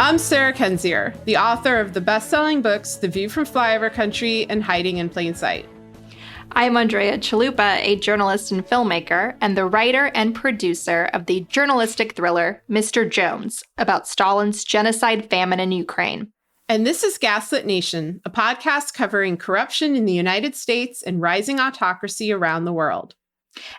I'm Sarah Kendzior, the author of the best-selling books The View from Flyover Country and Hiding in Plain Sight. I'm Andrea Chalupa, a journalist and filmmaker, and the writer and producer of the journalistic thriller Mr. Jones, about Stalin's genocide famine in Ukraine. And this is Gaslit Nation, a podcast covering corruption in the United States and rising autocracy around the world.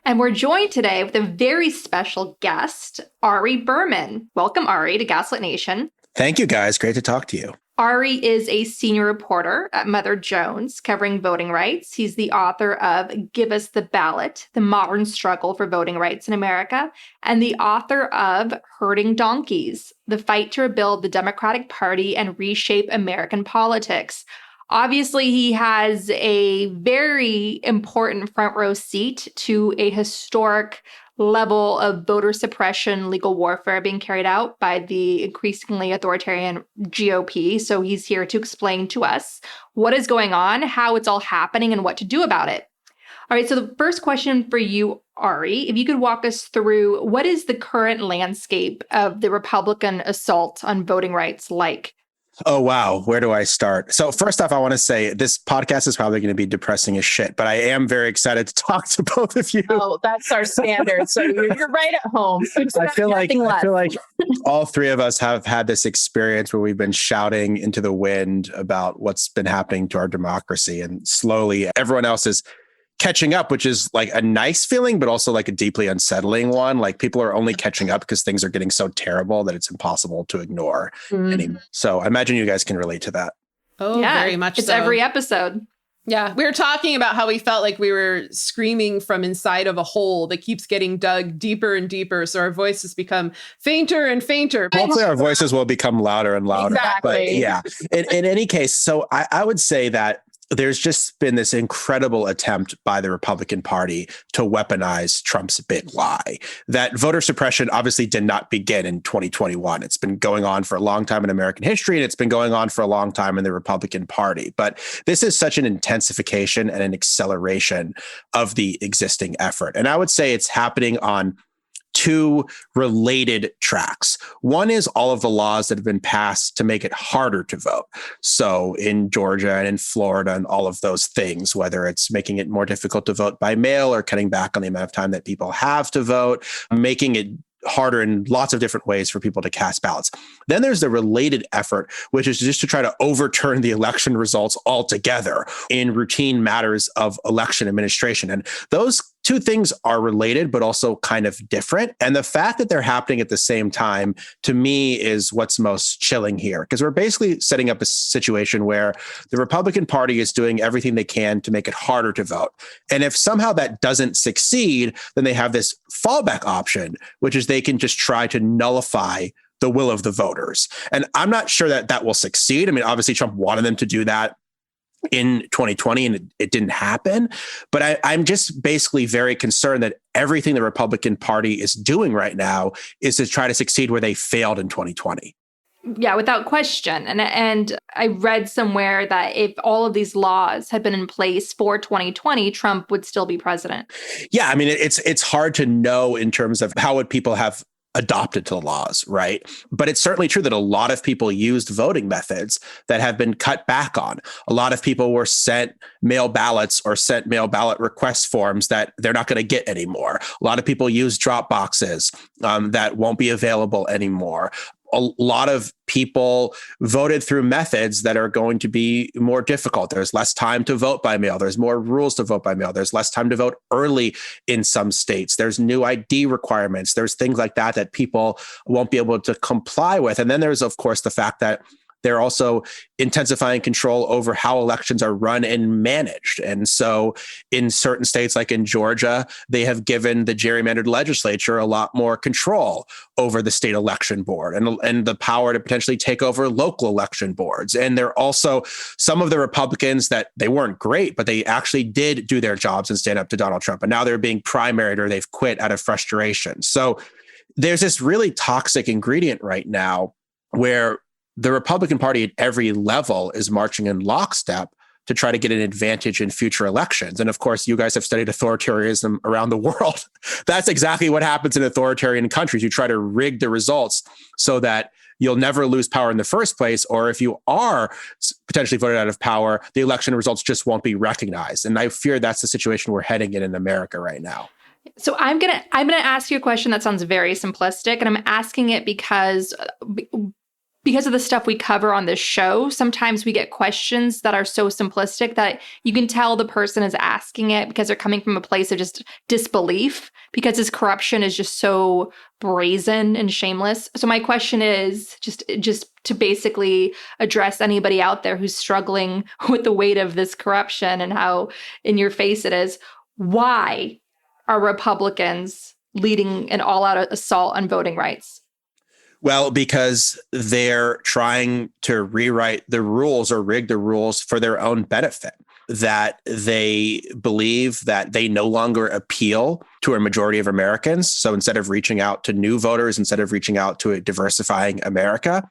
And we're joined today with a very special guest, Ari Berman. Welcome, Ari, to Gaslit Nation. Thank you, guys. Great to talk to you. Ari is a senior reporter at Mother Jones, covering voting rights. He's the author of Give Us the Ballot, The Modern Struggle for Voting Rights in America, and the author of Herding Donkeys, The Fight to Rebuild the Democratic Party and Reshape American Politics. Obviously, he has a very important front row seat to a historic level of voter suppression, legal warfare being carried out by the increasingly authoritarian GOP. So he's here to explain to us what is going on, how it's all happening, and what to do about it. All right, so the first question for you, Ari, if you could walk us through what is the current landscape of the Republican assault on voting rights like? Oh, wow. Where do I start? So first off, I want to say this podcast is probably going to be depressing as shit, but I am very excited to talk to both of you. Oh, that's our standard. So you're right at home. I feel like all three of us have had this experience where we've been shouting into the wind about what's been happening to our democracy. And slowly everyone else is catching up, which is like a nice feeling, but also like a deeply unsettling one. Like people are only catching up because things are getting so terrible that it's impossible to ignore anymore. So I imagine you guys can relate to that. Oh, yeah, very much it's so. Every episode. Yeah, we were talking about how we felt like we were screaming from inside of a hole that keeps getting dug deeper and deeper. So our voices become fainter and fainter. Hopefully our voices will become louder and louder. Exactly. But yeah, in any case, so I would say that there's just been this incredible attempt by the Republican Party to weaponize Trump's big lie. That voter suppression obviously did not begin in 2021. It's been going on for a long time in American history, and it's been going on for a long time in the Republican Party. But this is such an intensification and an acceleration of the existing effort. And I would say it's happening on two related tracks. One is all of the laws that have been passed to make it harder to vote. So in Georgia and in Florida and all of those things, whether it's making it more difficult to vote by mail or cutting back on the amount of time that people have to vote, making it harder in lots of different ways for people to cast ballots. Then there's the related effort, which is just to try to overturn the election results altogether in routine matters of election administration. And those two things are related, but also kind of different. And the fact that they're happening at the same time, to me, is what's most chilling here, because we're basically setting up a situation where the Republican Party is doing everything they can to make it harder to vote. And if somehow that doesn't succeed, then they have this fallback option, which is they can just try to nullify the will of the voters. And I'm not sure that that will succeed. I mean, obviously, Trump wanted them to do that in 2020, and it didn't happen. But I'm just basically very concerned that everything the Republican Party is doing right now is to try to succeed where they failed in 2020. Yeah, without question. And I read somewhere that if all of these laws had been in place for 2020, Trump would still be president. Yeah, I mean, it's hard to know in terms of how would people have adopted to the laws, right? But it's certainly true that a lot of people used voting methods that have been cut back on. A lot of people were sent mail ballots or sent mail ballot request forms that they're not going to get anymore. A lot of people use drop boxes that won't be available anymore. A lot of people voted through methods that are going to be more difficult. There's less time to vote by mail. There's more rules to vote by mail. There's less time to vote early in some states. There's new ID requirements. There's things like that that people won't be able to comply with. And then there's, of course, the fact that they're also intensifying control over how elections are run and managed. And so in certain states, like in Georgia, they have given the gerrymandered legislature a lot more control over the state election board and the power to potentially take over local election boards. And they're also some of the Republicans that they weren't great, but they actually did do their jobs and stand up to Donald Trump. And now they're being primaried or they've quit out of frustration. So there's this really toxic ingredient right now where the Republican Party at every level is marching in lockstep to try to get an advantage in future elections. And of course, you guys have studied authoritarianism around the world. That's exactly what happens in authoritarian countries. You try to rig the results so that you'll never lose power in the first place. Or if you are potentially voted out of power, the election results just won't be recognized. And I fear that's the situation we're heading in America right now. So I'm gonna ask you a question that sounds very simplistic, and I'm asking it because of the stuff we cover on this show. Sometimes we get questions that are so simplistic that you can tell the person is asking it because they're coming from a place of just disbelief, because his corruption is just so brazen and shameless. So my question is just to basically address anybody out there who's struggling with the weight of this corruption and how in your face it is. Why are Republicans leading an all-out assault on voting rights? Well, because they're trying to rewrite the rules or rig the rules for their own benefit, that they believe that they no longer appeal to a majority of Americans. So instead of reaching out to new voters, instead of reaching out to a diversifying America,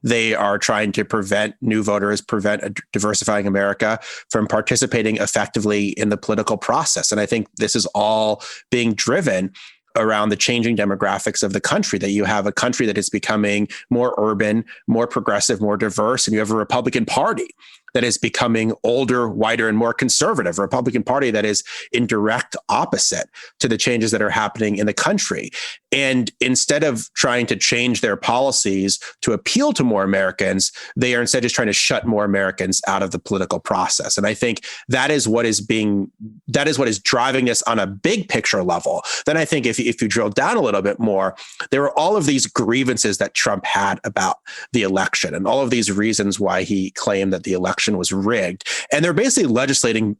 they are trying to prevent new voters, prevent a diversifying America from participating effectively in the political process. And I think this is all being driven around the changing demographics of the country, that you have a country that is becoming more urban, more progressive, more diverse, and you have a Republican Party that is becoming older, whiter, and more conservative, a Republican Party that is in direct opposite to the changes that are happening in the country. And instead of trying to change their policies to appeal to more Americans, they are instead just trying to shut more Americans out of the political process. And I think that is what is driving this on a big picture level. Then I think if you drill down a little bit more, there were all of these grievances that Trump had about the election and all of these reasons why he claimed that the election was rigged. And they're basically legislating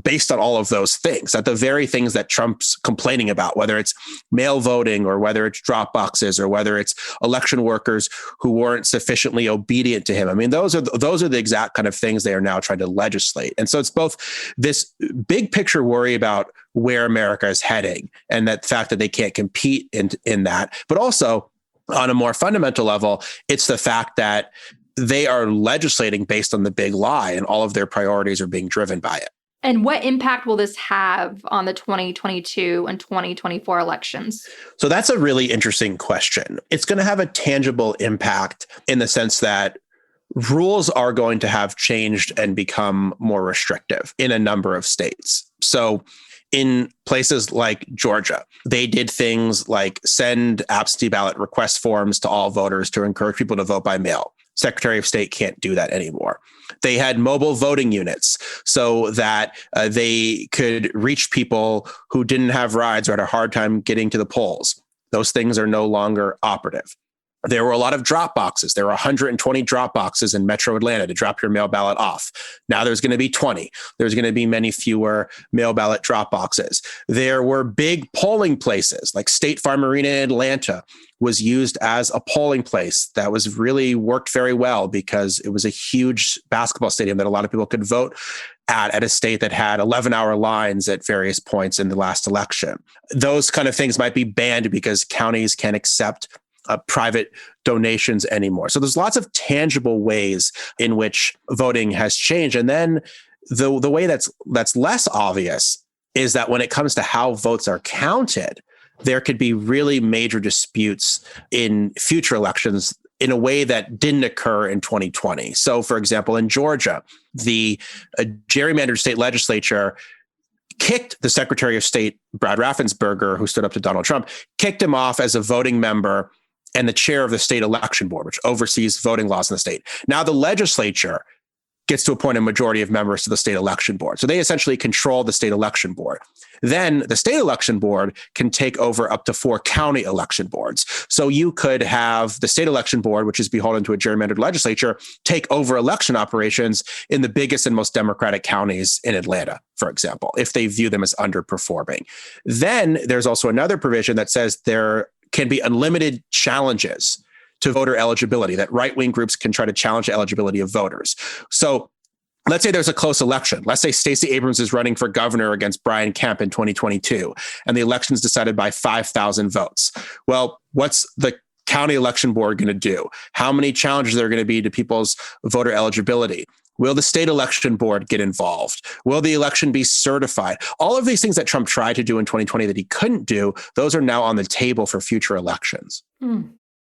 based on all of those things, that the very things that Trump's complaining about, whether it's mail voting or whether it's drop boxes or whether it's election workers who weren't sufficiently obedient to him. I mean, those are the exact kind of things they are now trying to legislate. And so it's both this big picture worry about where America is heading and that fact that they can't compete in that, but also on a more fundamental level, it's the fact that they are legislating based on the big lie and all of their priorities are being driven by it. And what impact will this have on the 2022 and 2024 elections? So that's a really interesting question. It's going to have a tangible impact in the sense that rules are going to have changed and become more restrictive in a number of states. So in places like Georgia, they did things like send absentee ballot request forms to all voters to encourage people to vote by mail. Secretary of State can't do that anymore. They had mobile voting units so that they could reach people who didn't have rides or had a hard time getting to the polls. Those things are no longer operative. There were a lot of drop boxes. There were 120 drop boxes in Metro Atlanta to drop your mail ballot off. Now there's going to be 20. There's going to be many fewer mail ballot drop boxes. There were big polling places like State Farm Arena in Atlanta was used as a polling place that was really worked very well because it was a huge basketball stadium that a lot of people could vote at a state that had 11-hour lines at various points in the last election. Those kind of things might be banned because counties can't accept private donations anymore. So there's lots of tangible ways in which voting has changed. And then the way that's less obvious is that when it comes to how votes are counted, there could be really major disputes in future elections in a way that didn't occur in 2020. So, for example, in Georgia, the gerrymandered state legislature kicked the Secretary of State, Brad Raffensperger, who stood up to Donald Trump, kicked him off as a voting member and the chair of the state election board, which oversees voting laws in the state. Now the legislature gets to appoint a majority of members to the state election board. So they essentially control the state election board. Then the state election board can take over up to 4 county election boards. So you could have the state election board, which is beholden to a gerrymandered legislature, take over election operations in the biggest and most Democratic counties in Atlanta, for example, if they view them as underperforming. Then there's also another provision that says there can be unlimited challenges to voter eligibility, that right-wing groups can try to challenge the eligibility of voters. So let's say there's a close election. Let's say Stacey Abrams is running for governor against Brian Kemp in 2022, and the election is decided by 5,000 votes. Well, what's the county election board going to do? How many challenges are there going to be to people's voter eligibility? Will the state election board get involved? Will the election be certified? All of these things that Trump tried to do in 2020 that he couldn't do, those are now on the table for future elections.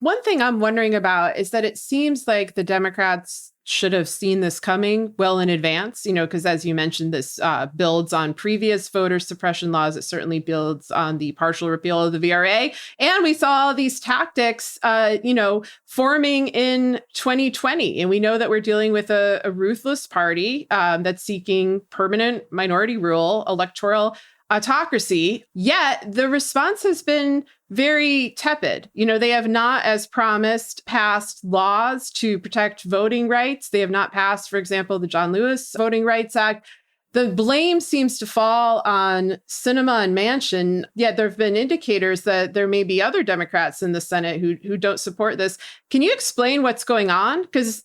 One thing I'm wondering about is that it seems like the Democrats should have seen this coming well in advance, because as you mentioned, this builds on previous voter suppression laws. It certainly builds on the partial repeal of the VRA. And we saw these tactics, forming in 2020. And we know that we're dealing with a ruthless party that's seeking permanent minority rule, electoral autocracy, yet the response has been very tepid. They have not, as promised, passed laws to protect voting rights. They have not passed, for example, the John Lewis Voting Rights Act. The blame seems to fall on Sinema and Manchin, yet there have been indicators that there may be other Democrats in the Senate who don't support this. Can you explain what's going on? Because,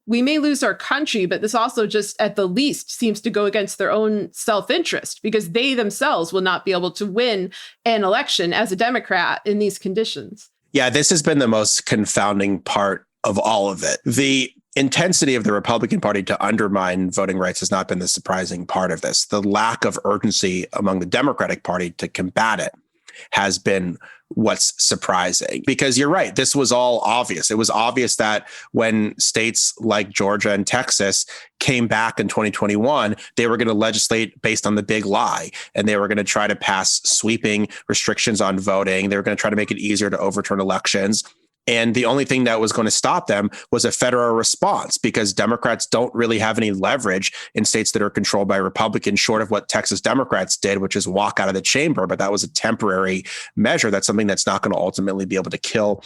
we may lose our country, but this also just at the least seems to go against their own self-interest because they themselves will not be able to win an election as a Democrat in these conditions. Yeah, this has been the most confounding part of all of it. The intensity of the Republican Party to undermine voting rights has not been the surprising part of this. The lack of urgency among the Democratic Party to combat it has been what's surprising, because you're right. This was all obvious. It was obvious that when states like Georgia and Texas came back in 2021, they were going to legislate based on the big lie, and they were going to try to pass sweeping restrictions on voting. They were going to try to make it easier to overturn elections. And the only thing that was going to stop them was a federal response, because Democrats don't really have any leverage in states that are controlled by Republicans, short of what Texas Democrats did, which is walk out of the chamber. But that was a temporary measure. That's something that's not going to ultimately be able to kill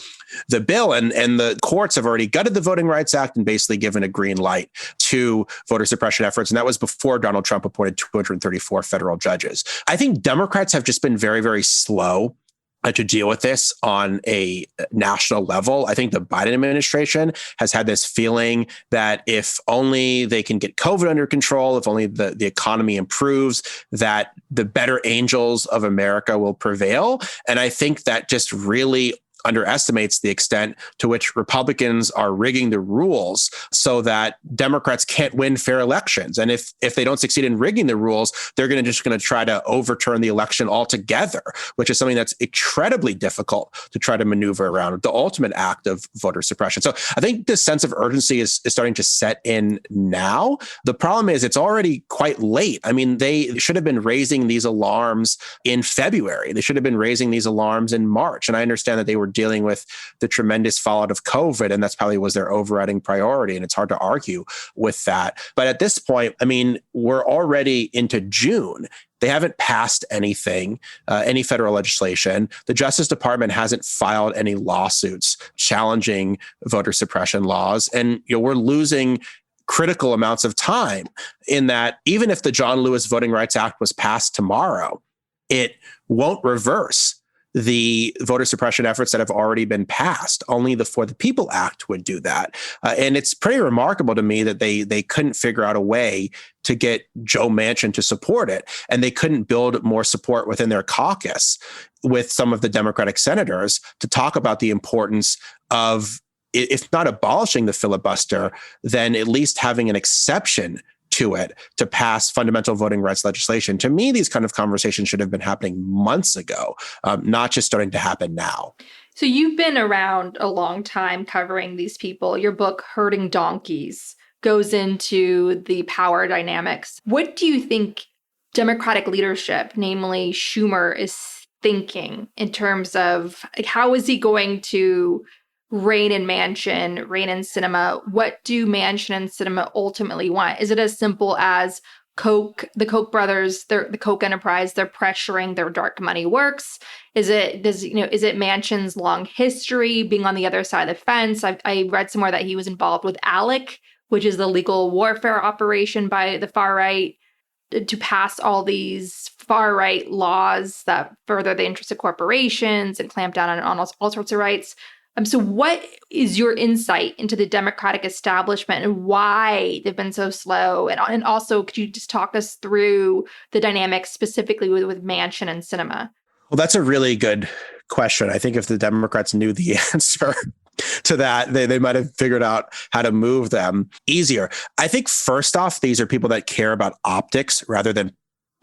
the bill. And the courts have already gutted the Voting Rights Act and basically given a green light to voter suppression efforts. And that was before Donald Trump appointed 234 federal judges. I think Democrats have just been very, very slow to deal with this on a national level. I think the Biden administration has had this feeling that if only they can get COVID under control, if only the economy improves, that the better angels of America will prevail. And I think that just really underestimates the extent to which Republicans are rigging the rules so that Democrats can't win fair elections. And if they don't succeed in rigging the rules, they're going to try to overturn the election altogether, which is something that's incredibly difficult to try to maneuver around, the ultimate act of voter suppression. So I think this sense of urgency is starting to set in now. The problem is it's already quite late. I mean, they should have been raising these alarms in February. They should have been raising these alarms in March. And I understand that they were dealing with the tremendous fallout of COVID, and that's probably was their overriding priority. And it's hard to argue with that. But at this point, I mean, we're already into June. They haven't passed anything, any federal legislation. The Justice Department hasn't filed any lawsuits challenging voter suppression laws. And we're losing critical amounts of time in that even if the John Lewis Voting Rights Act was passed tomorrow, it won't reverse the voter suppression efforts that have already been passed. Only the For the People Act would do that. And it's pretty remarkable to me that they couldn't figure out a way to get Joe Manchin to support it. And they couldn't build more support within their caucus with some of the Democratic senators to talk about the importance of, if not abolishing the filibuster, then at least having an exception to it to pass fundamental voting rights legislation. To me, these kind of conversations should have been happening months ago, not just starting to happen now. So you've been around a long time covering these people. Your book, Herding Donkeys, goes into the power dynamics. What do you think Democratic leadership, namely Schumer, is thinking in terms of how is he going to rein in Manchin, rein in Sinema? What do Manchin and Sinema ultimately want? Is it as simple as the Koch brothers, the Koch enterprise, they're pressuring their dark money works? Is it Manchin's long history being on the other side of the fence? I read somewhere that he was involved with ALEC, which is the legal warfare operation by the far right to pass all these far right laws that further the interests of corporations and clamp down on all sorts of rights. So what is your insight into the Democratic establishment and why they've been so slow? And also, could you just talk us through the dynamics specifically with Manchin and Sinema? Well, that's a really good question. I think if the Democrats knew the answer to that, they might have figured out how to move them easier. I think first off, these are people that care about optics rather than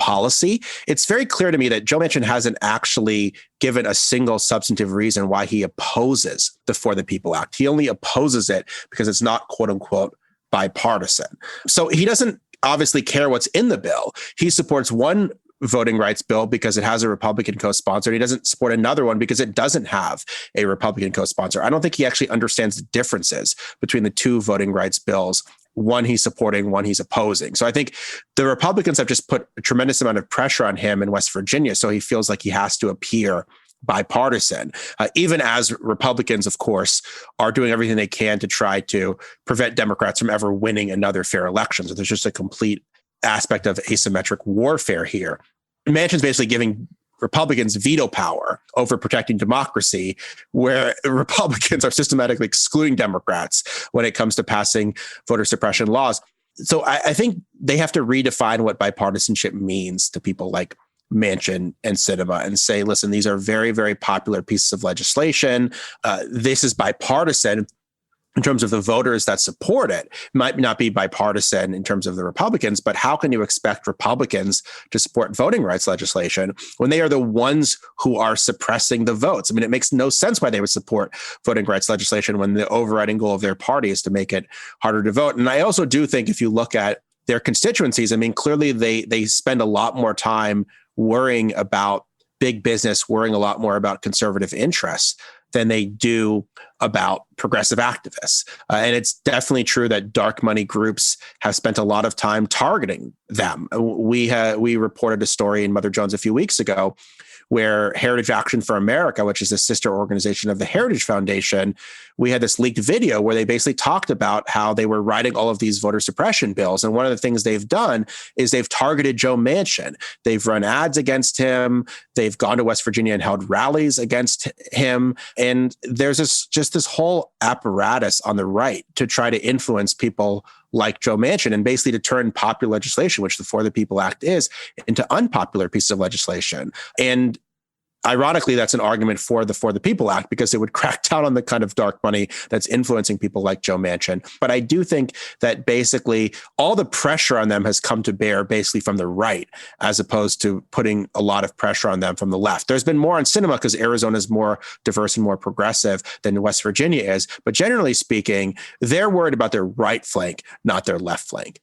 policy. It's very clear to me that Joe Manchin hasn't actually given a single substantive reason why he opposes the For the People Act. He only opposes it because it's not, quote unquote, bipartisan. So he doesn't obviously care what's in the bill. He supports one voting rights bill because it has a Republican co-sponsor. He doesn't support another one because it doesn't have a Republican co-sponsor. I don't think he actually understands the differences between the two voting rights bills. One he's supporting, one he's opposing. So I think the Republicans have just put a tremendous amount of pressure on him in West Virginia. So he feels like he has to appear bipartisan, even as Republicans, of course, are doing everything they can to try to prevent Democrats from ever winning another fair election. So there's just a complete aspect of asymmetric warfare here. Manchin's basically giving Republicans veto power over protecting democracy, where Republicans are systematically excluding Democrats when it comes to passing voter suppression laws. So I think they have to redefine what bipartisanship means to people like Manchin and Sinema and say, listen, these are very, very popular pieces of legislation. This is bipartisan in terms of the voters that support it. Might not be bipartisan in terms of the Republicans, but how can you expect Republicans to support voting rights legislation when they are the ones who are suppressing the votes? I mean, it makes no sense why they would support voting rights legislation when the overriding goal of their party is to make it harder to vote. And I also do think if you look at their constituencies, I mean, clearly they spend a lot more time worrying about big business, worrying a lot more about conservative interests than they do about progressive activists. And it's definitely true that dark money groups have spent a lot of time targeting them. We reported a story in Mother Jones a few weeks ago where Heritage Action for America, which is a sister organization of the Heritage Foundation, we had this leaked video where they basically talked about how they were writing all of these voter suppression bills. And one of the things they've done is they've targeted Joe Manchin. They've run ads against him. They've gone to West Virginia and held rallies against him. And there's this whole apparatus on the right to try to influence people like Joe Manchin and basically to turn popular legislation, which the For the People Act is, into unpopular pieces of legislation. And ironically, that's an argument for the People Act because it would crack down on the kind of dark money that's influencing people like Joe Manchin. But I do think that basically all the pressure on them has come to bear basically from the right, as opposed to putting a lot of pressure on them from the left. There's been more on Sinema because Arizona is more diverse and more progressive than West Virginia is. But generally speaking, they're worried about their right flank, not their left flank.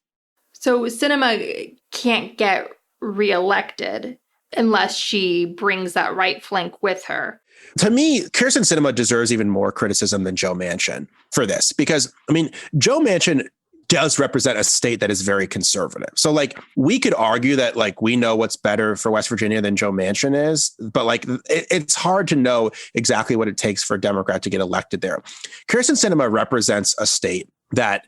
So Sinema can't get reelected unless she brings that right flank with her. To me, Kyrsten Sinema deserves even more criticism than Joe Manchin for this, because, I mean, Joe Manchin does represent a state that is very conservative. So, like, we could argue that, like, we know what's better for West Virginia than Joe Manchin is, but, like, it's hard to know exactly what it takes for a Democrat to get elected there. Kyrsten Sinema represents a state that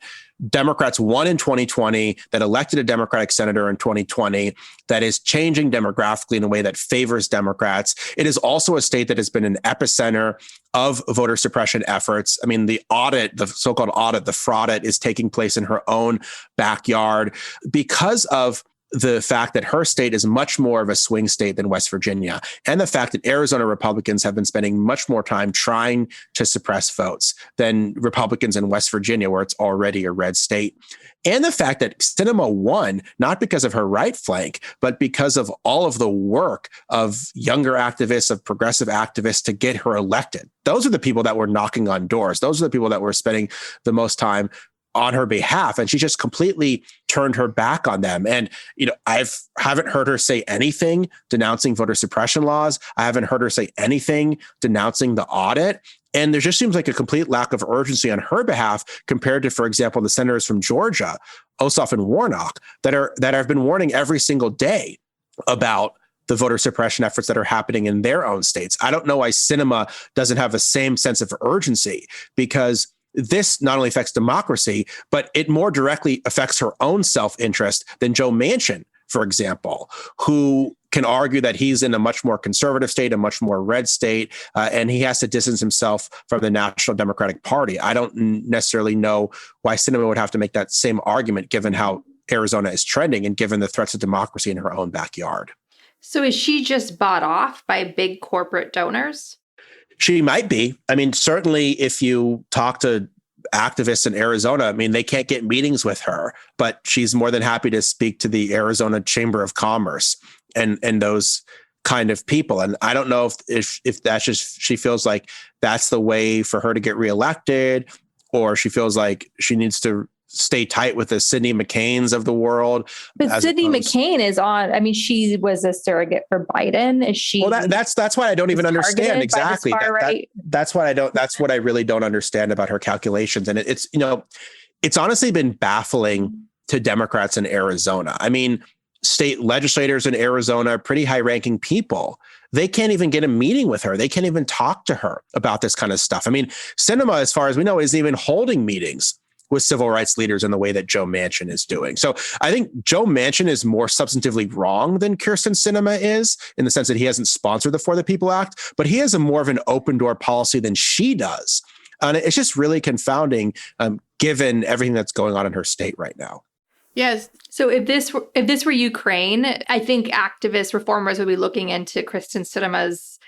Democrats won in 2020, that elected a Democratic senator in 2020, that is changing demographically in a way that favors Democrats. It is also a state that has been an epicenter of voter suppression efforts. I mean, the audit, the so-called audit, the fraud is taking place in her own backyard because of the fact that her state is much more of a swing state than West Virginia, and the fact that Arizona Republicans have been spending much more time trying to suppress votes than Republicans in West Virginia, where it's already a red state. And the fact that Sinema won, not because of her right flank, but because of all of the work of younger activists, of progressive activists to get her elected. Those are the people that were knocking on doors. Those are the people that were spending the most time on her behalf. And she just completely turned her back on them. And, you know, haven't heard her say anything denouncing voter suppression laws. I haven't heard her say anything denouncing the audit. And there just seems like a complete lack of urgency on her behalf compared to, for example, the senators from Georgia, Ossoff and Warnock, that have been warning every single day about the voter suppression efforts that are happening in their own states. I don't know why Sinema doesn't have the same sense of urgency, because this not only affects democracy, but it more directly affects her own self-interest than Joe Manchin, for example, who can argue that he's in a much more conservative state, a much more red state, and he has to distance himself from the National Democratic Party. I don't necessarily know why Sinema would have to make that same argument, given how Arizona is trending and given the threats to democracy in her own backyard. So is she just bought off by big corporate donors? She might be. I mean, certainly if you talk to activists in Arizona, I mean, they can't get meetings with her, but she's more than happy to speak to the Arizona Chamber of Commerce and those kind of people. And I don't know if that's just, she feels like that's the way for her to get reelected, or she feels like she needs to stay tight with the Sidney McCains of the world. But Sidney McCain is on, I mean, she was a surrogate for Biden. Is she? Well, that's what I don't even understand. Exactly. That's what I really don't understand about her calculations. And it's, it's honestly been baffling to Democrats in Arizona. I mean, state legislators in Arizona are pretty high-ranking people. They can't even get a meeting with her. They can't even talk to her about this kind of stuff. I mean, Sinema, as far as we know, isn't even holding meetings with civil rights leaders in the way that Joe Manchin is doing. So I think Joe Manchin is more substantively wrong than Kyrsten Sinema is, in the sense that he hasn't sponsored the For the People Act, but he has a more of an open door policy than she does. And it's just really confounding, given everything that's going on in her state right now. Yes. So if this were Ukraine, I think activist reformers would be looking into Kyrsten Sinema's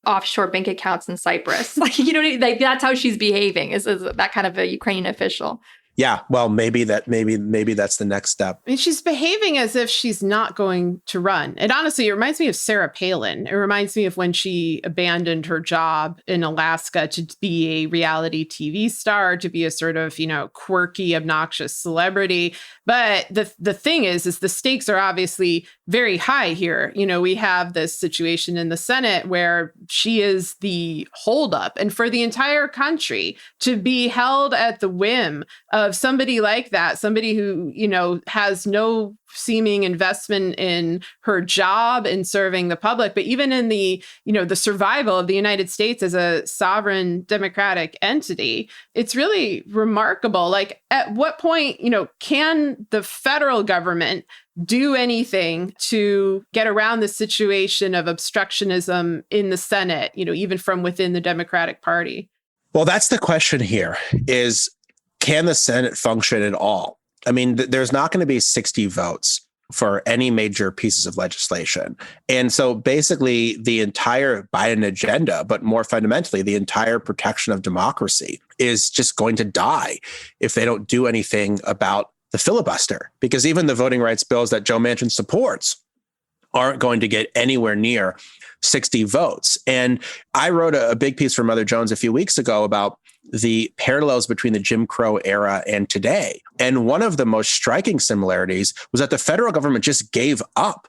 offshore bank accounts in Cyprus. That's how she's behaving, is that kind of a Ukrainian official. Yeah, well, maybe that's the next step. I mean, she's behaving as if she's not going to run. And honestly, it reminds me of Sarah Palin. It reminds me of when she abandoned her job in Alaska to be a reality TV star, to be a sort of, quirky, obnoxious celebrity. But the thing is the stakes are obviously very high here. We have this situation in the Senate where she is the holdup, and for the entire country to be held at the whim of somebody like that, somebody who, has no seeming investment in her job in serving the public, but even in the, the survival of the United States as a sovereign democratic entity, it's really remarkable. Like, at what point, can the federal government do anything to get around the situation of obstructionism in the Senate, even from within the Democratic Party? Well, that's the question here is, can the Senate function at all? I mean, there's not going to be 60 votes for any major pieces of legislation. And so basically the entire Biden agenda, but more fundamentally, the entire protection of democracy is just going to die if they don't do anything about the filibuster, because even the voting rights bills that Joe Manchin supports aren't going to get anywhere near 60 votes. And I wrote a big piece for Mother Jones a few weeks ago about the parallels between the Jim Crow era and today. And one of the most striking similarities was that the federal government just gave up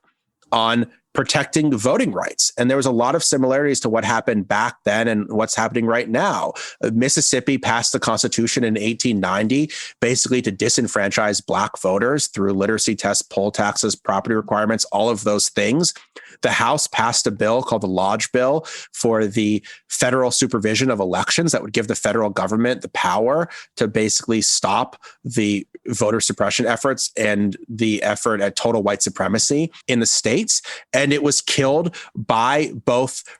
on protecting voting rights. And there was a lot of similarities to what happened back then and what's happening right now. Mississippi passed the Constitution in 1890, basically to disenfranchise Black voters through literacy tests, poll taxes, property requirements, all of those things. The House passed a bill called the Lodge Bill for the federal supervision of elections that would give the federal government the power to basically stop the voter suppression efforts and the effort at total white supremacy in the states. And it was killed by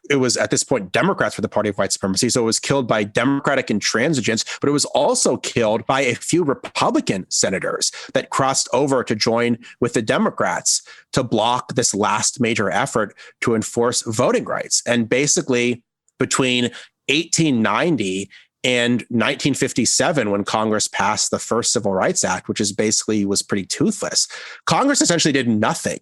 it was at this point Democrats for the party of white supremacy. So it was killed by Democratic intransigents, but it was also killed by a few Republican senators that crossed over to join with the Democrats to block this last major effort to enforce voting rights. And basically between 1890 and 1957, when Congress passed the first Civil Rights Act, which was pretty toothless, Congress essentially did nothing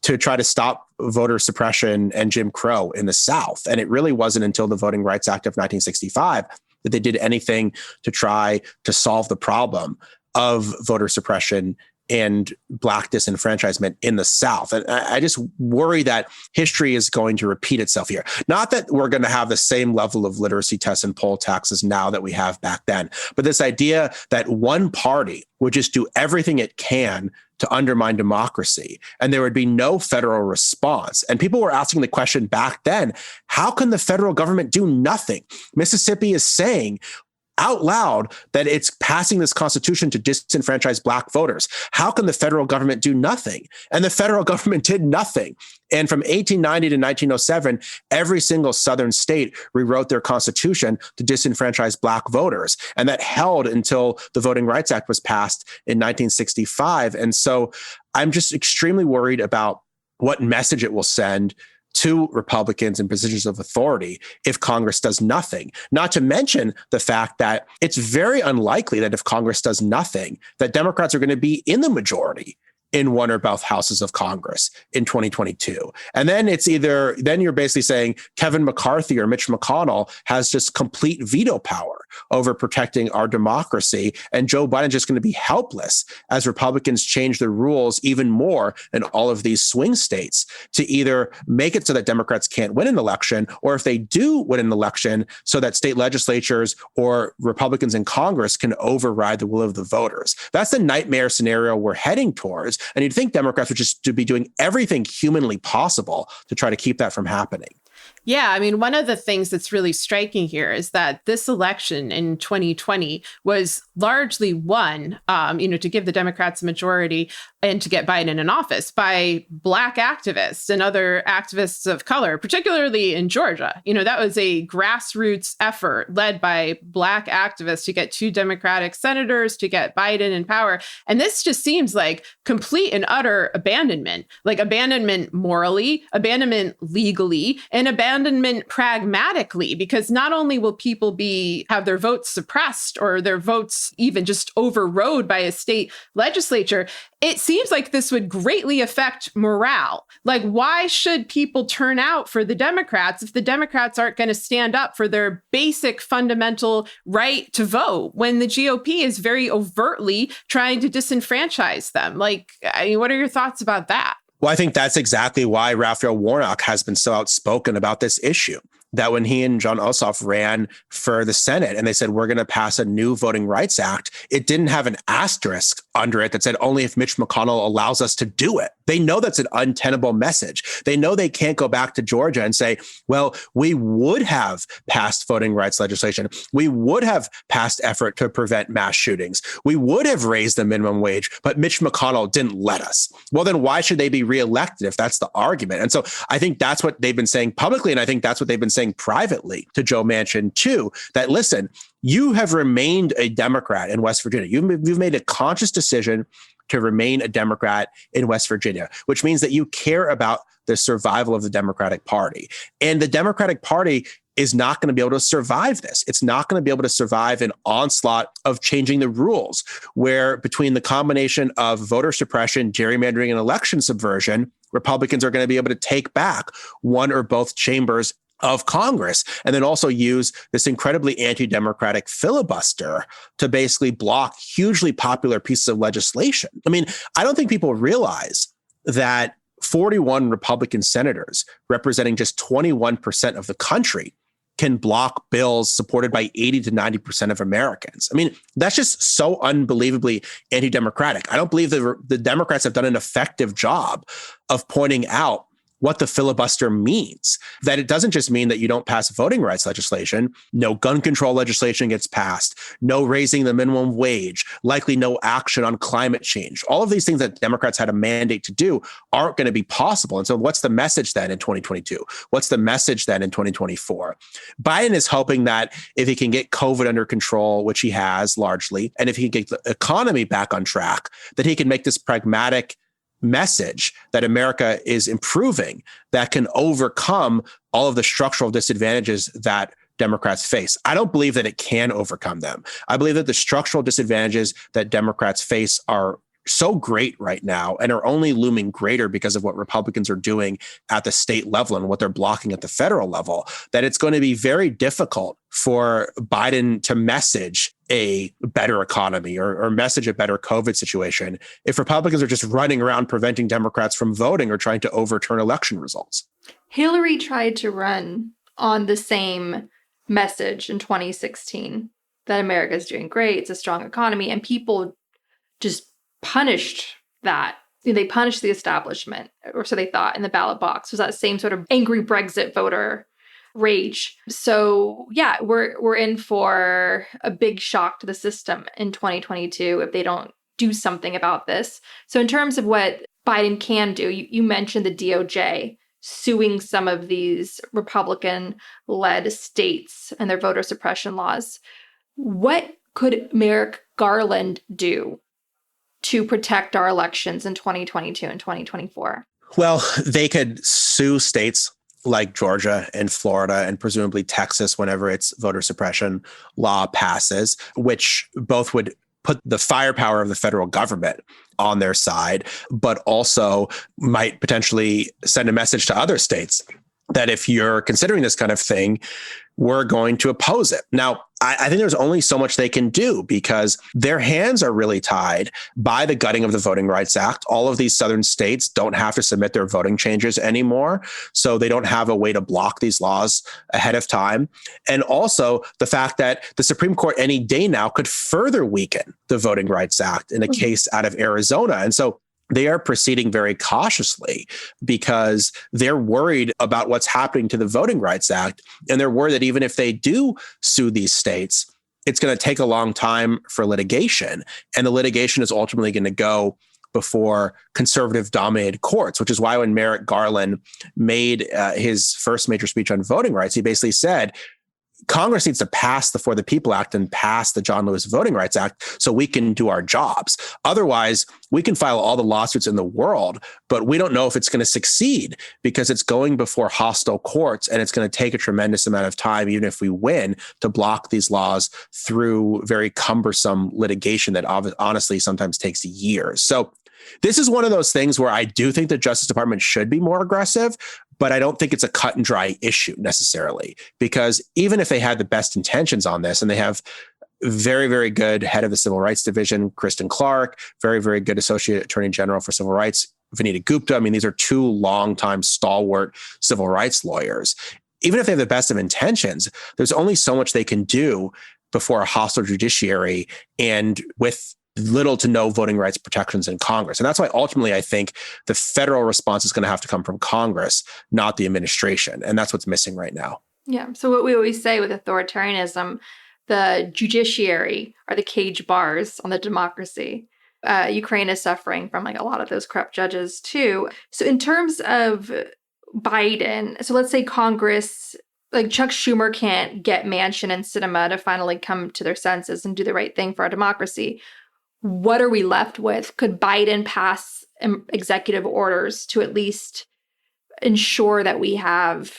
to try to stop voter suppression and Jim Crow in the South. And it really wasn't until the Voting Rights Act of 1965 that they did anything to try to solve the problem of voter suppression and Black disenfranchisement in the South. And I just worry that history is going to repeat itself here. Not that we're going to have the same level of literacy tests and poll taxes now that we have back then, but this idea that one party would just do everything it can to undermine democracy, and there would be no federal response. And people were asking the question back then, how can the federal government do nothing? Mississippi is saying out loud that it's passing this constitution to disenfranchise Black voters. How can the federal government do nothing? And the federal government did nothing. And from 1890 to 1907, every single Southern state rewrote their constitution to disenfranchise Black voters. And that held until the Voting Rights Act was passed in 1965. And so I'm just extremely worried about what message it will send to Republicans in positions of authority if Congress does nothing. Not to mention the fact that it's very unlikely that if Congress does nothing, that Democrats are going to be in the majority in one or both houses of Congress in 2022. And then then you're basically saying Kevin McCarthy or Mitch McConnell has just complete veto power over protecting our democracy. And Joe Biden's just going to be helpless as Republicans change the rules even more in all of these swing states to either make it so that Democrats can't win an election, or if they do win an election, so that state legislatures or Republicans in Congress can override the will of the voters. That's the nightmare scenario we're heading towards. And you'd think Democrats would just be doing everything humanly possible to try to keep that from happening. Yeah, I mean, one of the things that's really striking here is that this election in 2020 was largely won, to give the Democrats a majority and to get Biden in office by Black activists and other activists of color, particularly in Georgia. That was a grassroots effort led by Black activists to get 2 Democratic senators to get Biden in power. And this just seems like complete and utter abandonment, like abandonment morally, abandonment legally, and abandonment pragmatically, because not only will people have their votes suppressed or their votes even just overrode by a state legislature, it seems like this would greatly affect morale. Like, why should people turn out for the Democrats if the Democrats aren't going to stand up for their basic fundamental right to vote when the GOP is very overtly trying to disenfranchise them? Like, I mean, what are your thoughts about that? Well, I think that's exactly why Raphael Warnock has been so outspoken about this issue. That when he and John Ossoff ran for the Senate and they said, we're going to pass a new Voting Rights Act, it didn't have an asterisk under it that said only if Mitch McConnell allows us to do it. They know that's an untenable message. They know they can't go back to Georgia and say, well, we would have passed voting rights legislation. We would have passed effort to prevent mass shootings. We would have raised the minimum wage, but Mitch McConnell didn't let us. Well, then why should they be reelected if that's the argument? And so I think that's what they've been saying publicly. And I think that's what they've been saying privately to Joe Manchin too, that listen, you have remained a Democrat in West Virginia. You've made a conscious decision to remain a Democrat in West Virginia, which means that you care about the survival of the Democratic Party. And the Democratic Party is not going to be able to survive this. It's not going to be able to survive an onslaught of changing the rules, where between the combination of voter suppression, gerrymandering, and election subversion, Republicans are going to be able to take back one or both chambers of Congress, and then also use this incredibly anti-democratic filibuster to basically block hugely popular pieces of legislation. I mean, I don't think people realize that 41 Republican senators representing just 21% of the country can block bills supported by 80 to 90% of Americans. I mean, that's just so unbelievably anti-democratic. I don't believe the Democrats have done an effective job of pointing out what the filibuster means, that it doesn't just mean that you don't pass voting rights legislation. No gun control legislation gets passed, no raising the minimum wage, likely no action on climate change. All of these things that Democrats had a mandate to do aren't going to be possible. And so what's the message then in 2022? What's the message then in 2024? Biden is hoping that if he can get COVID under control, which he has largely, and if he can get the economy back on track, that he can make this pragmatic message that America is improving that can overcome all of the structural disadvantages that Democrats face. I don't believe that it can overcome them. I believe that the structural disadvantages that Democrats face are so great right now and are only looming greater because of what Republicans are doing at the state level and what they're blocking at the federal level, that it's going to be very difficult for Biden to message a better economy or message a better COVID situation if Republicans are just running around preventing Democrats from voting or trying to overturn election results. Hillary tried to run on the same message in 2016, that America is doing great, it's a strong economy, and people just punished that. They punished the establishment, or so they thought, in the ballot box. It was that same sort of angry Brexit voter rage. So yeah, we're in for a big shock to the system in 2022 if they don't do something about this. So in terms of what Biden can do, you mentioned the DOJ suing some of these Republican-led states and their voter suppression laws. What could Merrick Garland do to protect our elections in 2022 and 2024? Well, they could sue states like Georgia and Florida and presumably Texas whenever its voter suppression law passes, which both would put the firepower of the federal government on their side, but also might potentially send a message to other states that if you're considering this kind of thing, we're going to oppose it. Now, I think there's only so much they can do because their hands are really tied by the gutting of the Voting Rights Act. All of these southern states don't have to submit their voting changes anymore, so they don't have a way to block these laws ahead of time. And also the fact that the Supreme Court any day now could further weaken the Voting Rights Act in a case out of Arizona. And so they are proceeding very cautiously because they're worried about what's happening to the Voting Rights Act. And they're worried that even if they do sue these states, it's going to take a long time for litigation. And the litigation is ultimately going to go before conservative dominated courts, which is why when Merrick Garland made his first major speech on voting rights, he basically said, Congress needs to pass the For the People Act and pass the John Lewis Voting Rights Act so we can do our jobs. Otherwise, we can file all the lawsuits in the world, but we don't know if it's going to succeed because it's going before hostile courts and it's going to take a tremendous amount of time, even if we win, to block these laws through very cumbersome litigation that honestly sometimes takes years. So this is one of those things where I do think the Justice Department should be more aggressive, but I don't think it's a cut and dry issue necessarily, because even if they had the best intentions on this, and they have very, very good head of the Civil Rights Division, Kristen Clark, very, very good Associate Attorney General for Civil Rights, Vanita Gupta. I mean, these are two longtime stalwart civil rights lawyers. Even if they have the best of intentions, there's only so much they can do before a hostile judiciary and with little to no voting rights protections in Congress. And that's why ultimately I think the federal response is going to have to come from Congress, not the administration. And that's what's missing right now. Yeah. So what we always say with authoritarianism, the judiciary are the cage bars on the democracy. Ukraine is suffering from like a lot of those corrupt judges too. So in terms of Biden, so let's say Congress, like Chuck Schumer can't get Manchin and Sinema to finally come to their senses and do the right thing for our democracy. What are we left with? Could Biden pass executive orders to at least ensure that we have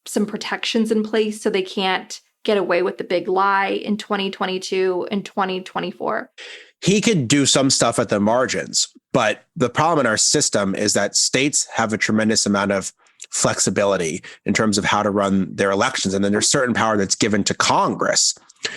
some protections in place so they can't get away with the big lie in 2022 and 2024? He could do some stuff at the margins, but the problem in our system is that states have a tremendous amount of flexibility in terms of how to run their elections. And then there's certain power that's given to Congress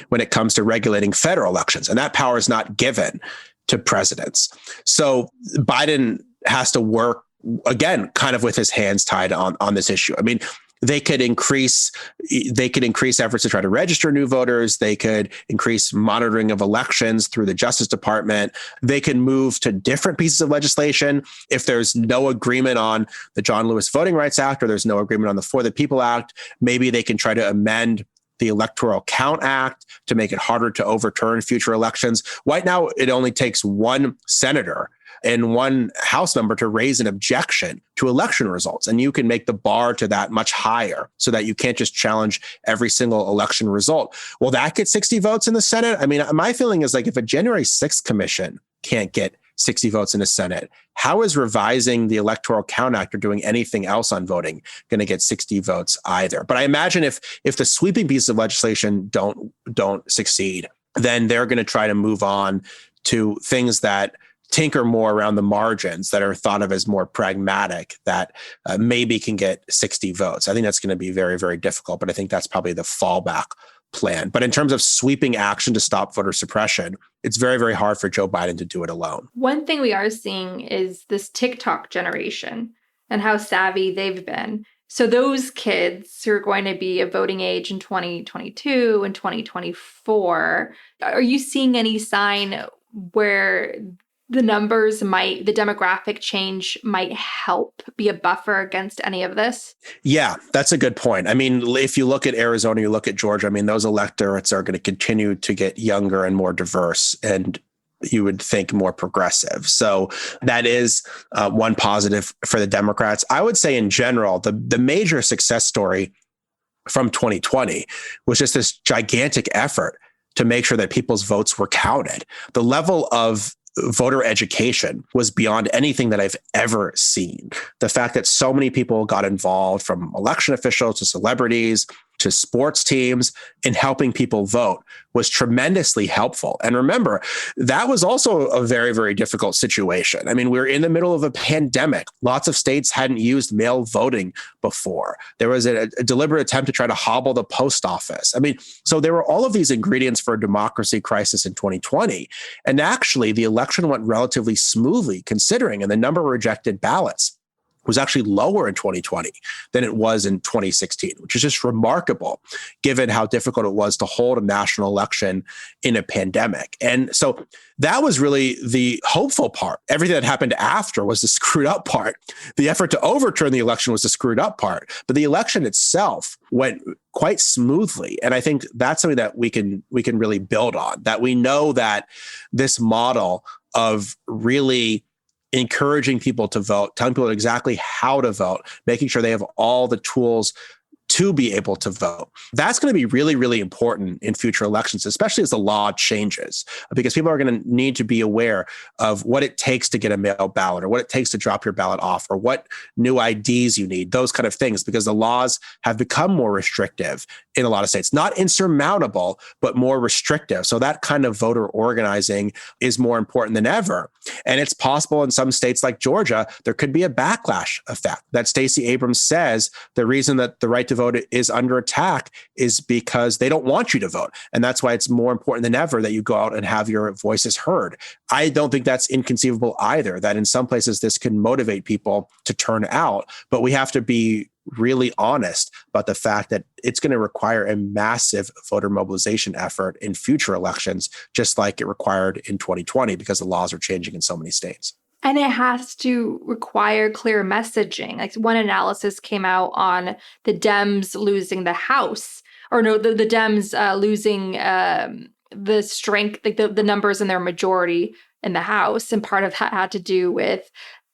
when it comes to regulating federal elections. And that power is not given to presidents. So Biden has to work, again, kind of with his hands tied on this issue. I mean, they could increase efforts to try to register new voters. They could increase monitoring of elections through the Justice Department. They can move to different pieces of legislation. If there's no agreement on the John Lewis Voting Rights Act or there's no agreement on the For the People Act, maybe they can try to amend the Electoral Count Act to make it harder to overturn future elections. Right now, it only takes one senator and one House member to raise an objection to election results. And you can make the bar to that much higher so that you can't just challenge every single election result. Will that get 60 votes in the Senate? I mean, my feeling is like if a January 6th commission can't get 60 votes in the Senate, how is revising the Electoral Count Act or doing anything else on voting going to get 60 votes either? But I imagine if the sweeping pieces of legislation don't succeed, then they're going to try to move on to things that tinker more around the margins that are thought of as more pragmatic that maybe can get 60 votes. I think that's going to be very, very difficult, but I think that's probably the fallback plan. But in terms of sweeping action to stop voter suppression, it's very, very hard for Joe Biden to do it alone. One thing we are seeing is this TikTok generation and how savvy they've been. So those kids who are going to be of voting age in 2022 and 2024, are you seeing any sign where the demographic change might help be a buffer against any of this? Yeah, that's a good point. I mean, if you look at Arizona, you look at Georgia, I mean, those electorates are going to continue to get younger and more diverse and you would think more progressive. So that is one positive for the Democrats. I would say in general, the major success story from 2020 was just this gigantic effort to make sure that people's votes were counted. The level of voter education was beyond anything that I've ever seen. The fact that so many people got involved, from election officials to celebrities to sports teams, in helping people vote was tremendously helpful. And remember, that was also a very, very difficult situation. I mean, we're in the middle of a pandemic. Lots of states hadn't used mail voting before. There was a deliberate attempt to try to hobble the post office. I mean, so there were all of these ingredients for a democracy crisis in 2020. And actually, the election went relatively smoothly, considering, and the number of rejected ballots was actually lower in 2020 than it was in 2016, which is just remarkable given how difficult it was to hold a national election in a pandemic. And so that was really the hopeful part. Everything that happened after was the screwed up part. The effort to overturn the election was the screwed up part. But the election itself went quite smoothly. And I think that's something that we can really build on, that we know that this model of really encouraging people to vote, telling people exactly how to vote, making sure they have all the tools to be able to vote. That's going to be really, really important in future elections, especially as the law changes, because people are going to need to be aware of what it takes to get a mail ballot, or what it takes to drop your ballot off, or what new IDs you need, those kind of things, because the laws have become more restrictive in a lot of states, not insurmountable, but more restrictive. So that kind of voter organizing is more important than ever. And it's possible in some states like Georgia, there could be a backlash effect that Stacey Abrams says the reason that the right to vote is under attack is because they don't want you to vote. And that's why it's more important than ever that you go out and have your voices heard. I don't think that's inconceivable either, that in some places this can motivate people to turn out. But we have to be really honest about the fact that it's going to require a massive voter mobilization effort in future elections, just like it required in 2020, because the laws are changing in so many states. And it has to require clear messaging. Like, one analysis came out on the Dems losing the House, or no, the Dems losing the strength, like the numbers in their majority in the House. And part of that had to do with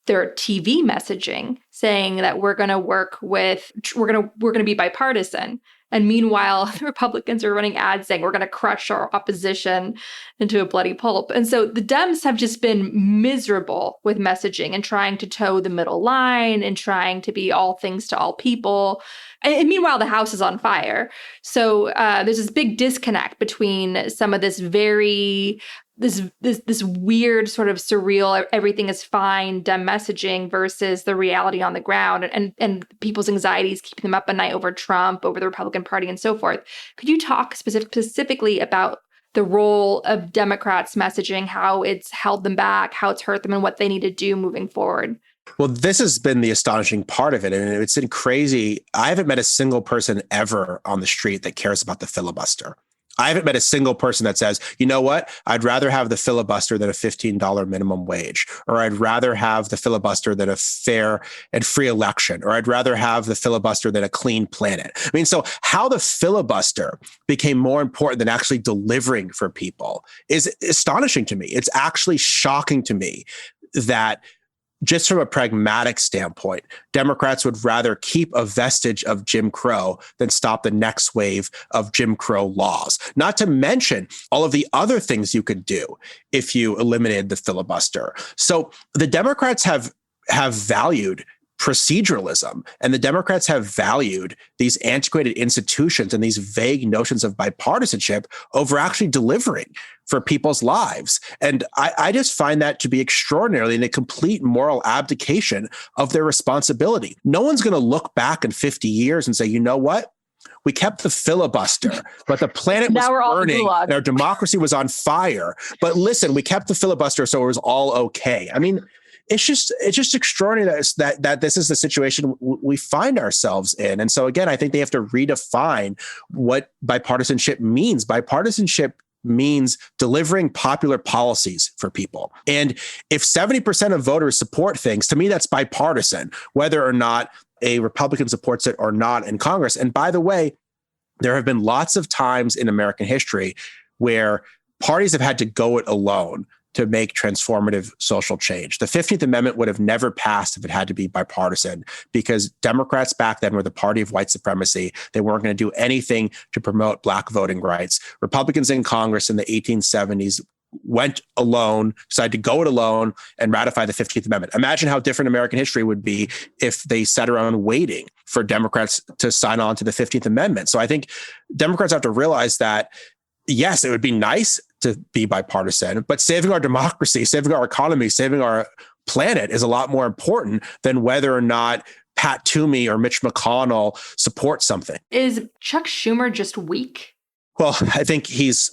their TV messaging, saying that we're going to be bipartisan. And meanwhile, the Republicans are running ads saying we're going to crush our opposition into a bloody pulp. And so the Dems have just been miserable with messaging and trying to toe the middle line and trying to be all things to all people. And meanwhile, the House is on fire. So there's this big disconnect between some of this this weird sort of surreal, everything is fine, Dem messaging versus the reality on the ground, and people's anxieties keeping them up at night over Trump, over the Republican Party, and so forth. Could you talk specifically about the role of Democrats' messaging, how it's held them back, how it's hurt them, and what they need to do moving forward? Well, this has been the astonishing part of it. And it's been crazy. I haven't met a single person ever on the street that cares about the filibuster. I haven't met a single person that says, you know what, I'd rather have the filibuster than a $15 minimum wage, or I'd rather have the filibuster than a fair and free election, or I'd rather have the filibuster than a clean planet. I mean, so how the filibuster became more important than actually delivering for people is astonishing to me. It's actually shocking to me that, just from a pragmatic standpoint, Democrats would rather keep a vestige of Jim Crow than stop the next wave of Jim Crow laws. Not to mention all of the other things you could do if you eliminated the filibuster. So the Democrats have valued proceduralism, and the Democrats have valued these antiquated institutions and these vague notions of bipartisanship over actually delivering for people's lives. And I just find that to be extraordinarily and a complete moral abdication of their responsibility. No one's going to look back in 50 years and say, you know what? We kept the filibuster, but the planet was burning and our democracy was on fire. But listen, we kept the filibuster, so it was all okay. I mean, it's just extraordinary that this is the situation we find ourselves in. And so again, I think they have to redefine what bipartisanship means. Bipartisanship means delivering popular policies for people. And if 70% of voters support things, to me, that's bipartisan, whether or not a Republican supports it or not in Congress. And by the way, there have been lots of times in American history where parties have had to go it alone to make transformative social change. The 15th Amendment would have never passed if it had to be bipartisan, because Democrats back then were the party of white supremacy. They weren't going to do anything to promote Black voting rights. Republicans in Congress in the 1870s went alone, decided to go it alone and ratify the 15th Amendment. Imagine how different American history would be if they sat around waiting for Democrats to sign on to the 15th Amendment. So I think Democrats have to realize that, yes, it would be nice to be bipartisan, but saving our democracy, saving our economy, saving our planet is a lot more important than whether or not Pat Toomey or Mitch McConnell support something. Is Chuck Schumer just weak? Well, I think he's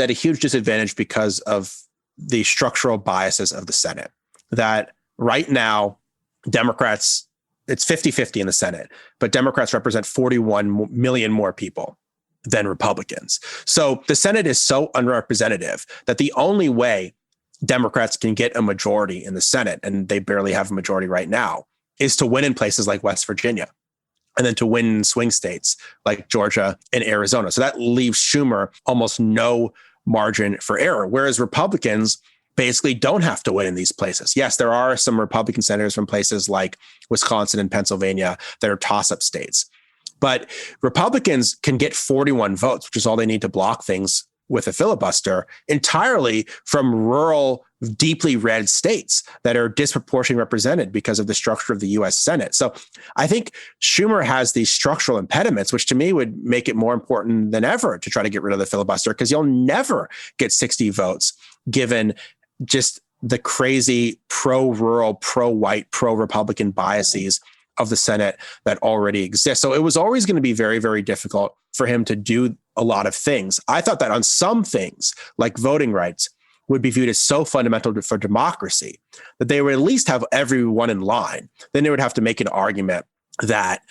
at a huge disadvantage because of the structural biases of the Senate. That right now, Democrats, it's 50-50 in the Senate, but Democrats represent 41 million more people than Republicans. So the Senate is so unrepresentative that the only way Democrats can get a majority in the Senate, and they barely have a majority right now, is to win in places like West Virginia, and then to win in swing states like Georgia and Arizona. So that leaves Schumer almost no margin for error, whereas Republicans basically don't have to win in these places. Yes, there are some Republican senators from places like Wisconsin and Pennsylvania that are toss-up states. But Republicans can get 41 votes, which is all they need to block things with a filibuster, entirely from rural, deeply red states that are disproportionately represented because of the structure of the U.S. Senate. So I think Schumer has these structural impediments, which to me would make it more important than ever to try to get rid of the filibuster, because you'll never get 60 votes given just the crazy pro-rural, pro-white, pro-Republican biases of the Senate that already exist. So it was always going to be very, very difficult for him to do a lot of things. I thought that on some things, like voting rights, would be viewed as so fundamental for democracy that they would at least have everyone in line. Then they would have to make an argument that,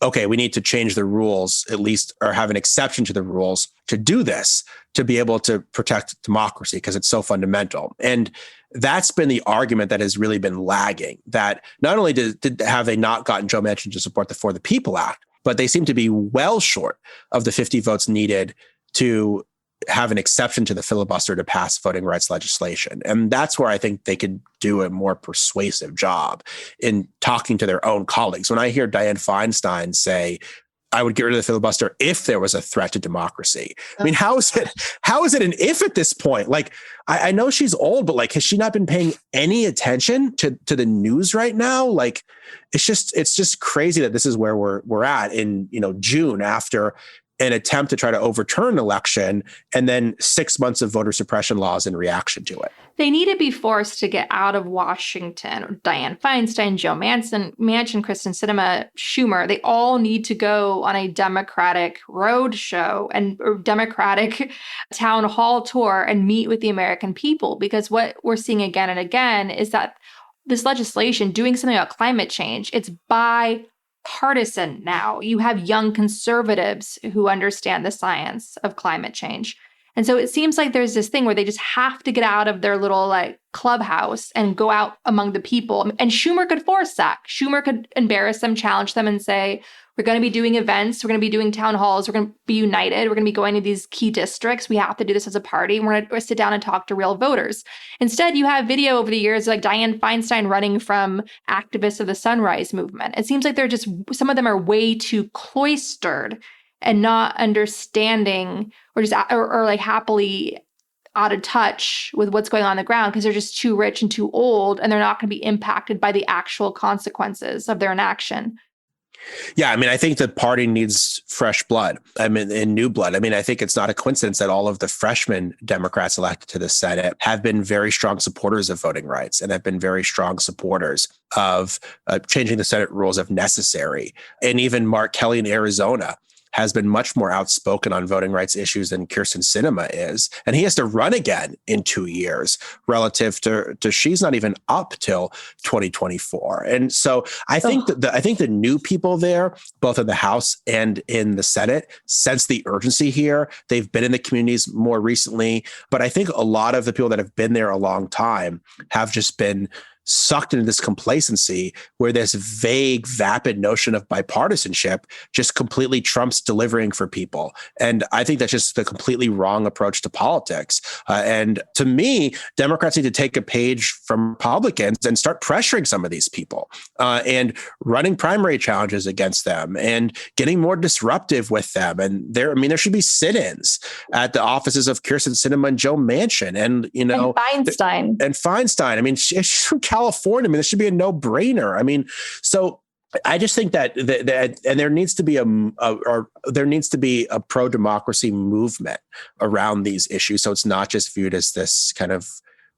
okay, we need to change the rules, at least, or have an exception to the rules to do this, to be able to protect democracy, because it's so fundamental. And that's been the argument that has really been lagging, that not only have they not gotten Joe Manchin to support the For the People Act, but they seem to be well short of the 50 votes needed to have an exception to the filibuster to pass voting rights legislation. And that's where I think they could do a more persuasive job in talking to their own colleagues. When I hear Dianne Feinstein say, I would get rid of the filibuster if there was a threat to democracy. I mean, how is it an if at this point? Like, I know she's old, but like, has she not been paying any attention to the news right now? Like, it's just crazy that this is where we're at in, June, after an attempt to try to overturn an election, and then 6 months of voter suppression laws in reaction to it. They need to be forced to get out of Washington. Dianne Feinstein, Joe Manchin, Kristen Sinema, Schumer, they all need to go on a Democratic road show and Democratic town hall tour and meet with the American people. Because what we're seeing again and again is that this legislation, doing something about climate change, it's bipartisan now. You have young conservatives who understand the science of climate change. And so it seems like there's this thing where they just have to get out of their little clubhouse and go out among the people. And Schumer could force that. Schumer could embarrass them, challenge them, and say, we're going to be doing events. We're going to be doing town halls. We're going to be united. We're going to be going to these key districts. We have to do this as a party. And we're going to sit down and talk to real voters. Instead, you have video over the years like Dianne Feinstein running from activists of the Sunrise Movement. It seems like some of them are way too cloistered and not understanding or just or happily out of touch with what's going on the ground because they're just too rich and too old, and they're not going to be impacted by the actual consequences of their inaction. Yeah, I mean, I think the party needs fresh blood. And new blood. I mean, I think it's not a coincidence that all of the freshman Democrats elected to the Senate have been very strong supporters of voting rights and have been very strong supporters of changing the Senate rules if necessary. And even Mark Kelly in Arizona has been much more outspoken on voting rights issues than Kyrsten Sinema is. And he has to run again in 2 years relative to she's not even up till 2024. And so I think the new people there, both in the House and in the Senate, sense the urgency here. They've been in the communities more recently, but I think a lot of the people that have been there a long time have just been sucked into this complacency where this vague, vapid notion of bipartisanship just completely trumps delivering for people. And I think that's just the completely wrong approach to politics. And to me, Democrats need to take a page from Republicans and start pressuring some of these people and running primary challenges against them and getting more disruptive with them. And there should be sit-ins at the offices of Kyrsten Sinema and Joe Manchin and Feinstein. I mean, she's from California. I mean, this should be a no-brainer. I mean, so I just think that and there needs to be a pro-democracy movement around these issues. So it's not just viewed as this kind of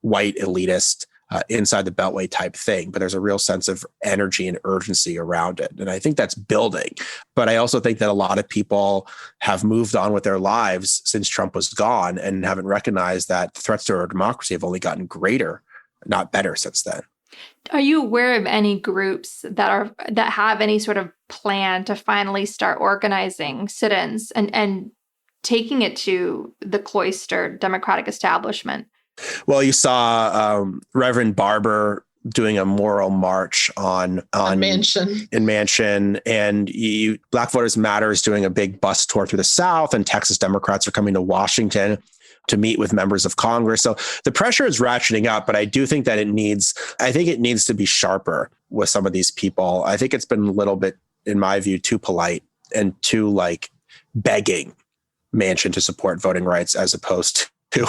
white elitist inside the Beltway type thing, but there's a real sense of energy and urgency around it. And I think that's building. But I also think that a lot of people have moved on with their lives since Trump was gone and haven't recognized that threats to our democracy have only gotten greater, not better since then. Are you aware of any groups that have any sort of plan to finally start organizing sit-ins and taking it to the cloistered Democratic establishment? Well, you saw Reverend Barber doing a moral march on Manchin, and Black Voters Matter is doing a big bus tour through the South, and Texas Democrats are coming to Washington to meet with members of Congress. So the pressure is ratcheting up, but I do think that it needs to be sharper with some of these people. I think it's been a little bit, in my view, too polite and too begging Manchin to support voting rights as opposed to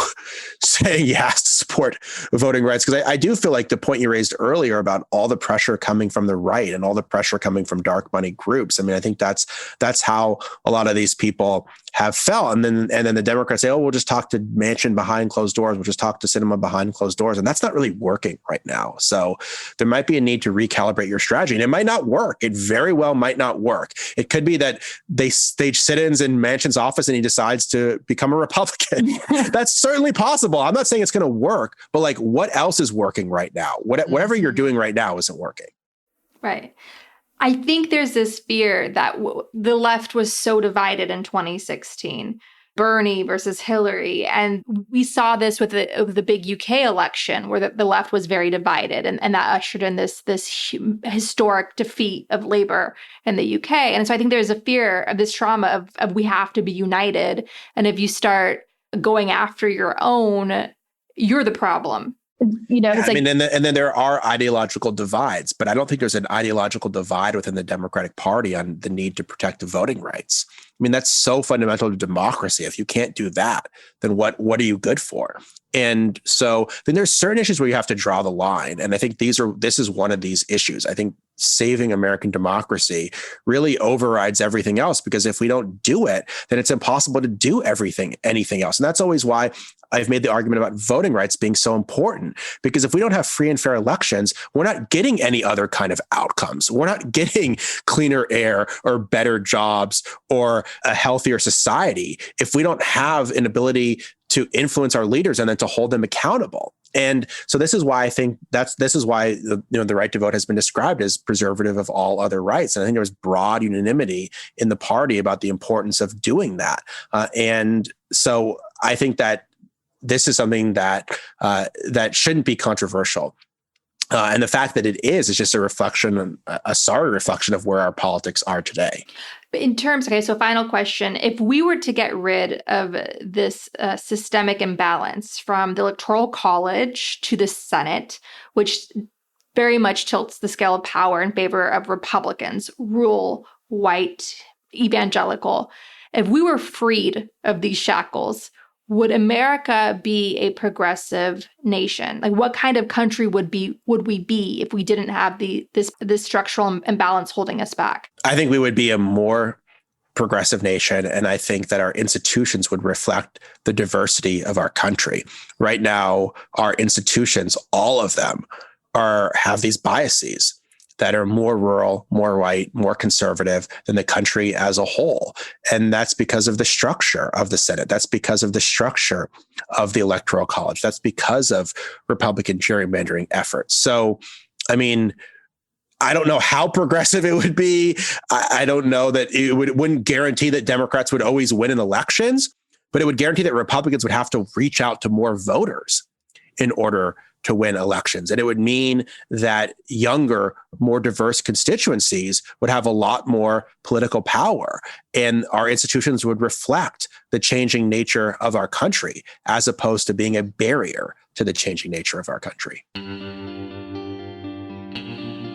saying he has to support voting rights. Because I do feel like the point you raised earlier about all the pressure coming from the right and all the pressure coming from dark money groups. I mean, I think that's how a lot of these people have felt. And then the Democrats say, oh, we'll just talk to Manchin behind closed doors. We'll just talk to Sinema behind closed doors. And that's not really working right now. So there might be a need to recalibrate your strategy. And it might not work. It very well might not work. It could be that they stage sit-ins in Manchin's office and he decides to become a Republican. That's certainly possible. I'm not saying it's going to work, but what else is working right now? Whatever you're doing right now isn't working. Right. I think there's this fear that the left was so divided in 2016, Bernie versus Hillary. And we saw this with the big UK election where the left was very divided. And that ushered in this historic defeat of Labour in the UK. And so I think there's a fear of this trauma of we have to be united. And if you start going after your own, you're the problem. And then there are ideological divides, but I don't think there's an ideological divide within the Democratic Party on the need to protect the voting rights. I mean, that's so fundamental to democracy. If you can't do that, then what are you good for? And so then there's certain issues where you have to draw the line. And I think this is one of these issues. I think saving American democracy really overrides everything else, because if we don't do it, then it's impossible to do anything else. And that's always why I've made the argument about voting rights being so important, because if we don't have free and fair elections, we're not getting any other kind of outcomes. We're not getting cleaner air or better jobs or a healthier society if we don't have an ability to influence our leaders and then to hold them accountable. And so this is why I think this is why the right to vote has been described as preservative of all other rights. And I think there was broad unanimity in the party about the importance of doing that. And so I think that this is something that shouldn't be controversial. And the fact that it is just a sorry reflection of where our politics are today. In terms, so final question. If we were to get rid of this systemic imbalance from the Electoral College to the Senate, which very much tilts the scale of power in favor of Republicans, rural, white, evangelical, if we were freed of these shackles, would America be a progressive nation? What kind of country would we be if we didn't have this structural imbalance holding us back? I think we would be a more progressive nation, and I think that our institutions would reflect the diversity of our country. Right now, our institutions, all of them, have these biases that are more rural, more white, more conservative than the country as a whole. And that's because of the structure of the Senate. That's because of the structure of the Electoral College. That's because of Republican gerrymandering efforts. So, I mean, I don't know how progressive it would be. I don't know that it wouldn't guarantee that Democrats would always win in elections, but it would guarantee that Republicans would have to reach out to more voters in order to win elections. And it would mean that younger, more diverse constituencies would have a lot more political power, and our institutions would reflect the changing nature of our country as opposed to being a barrier to the changing nature of our country.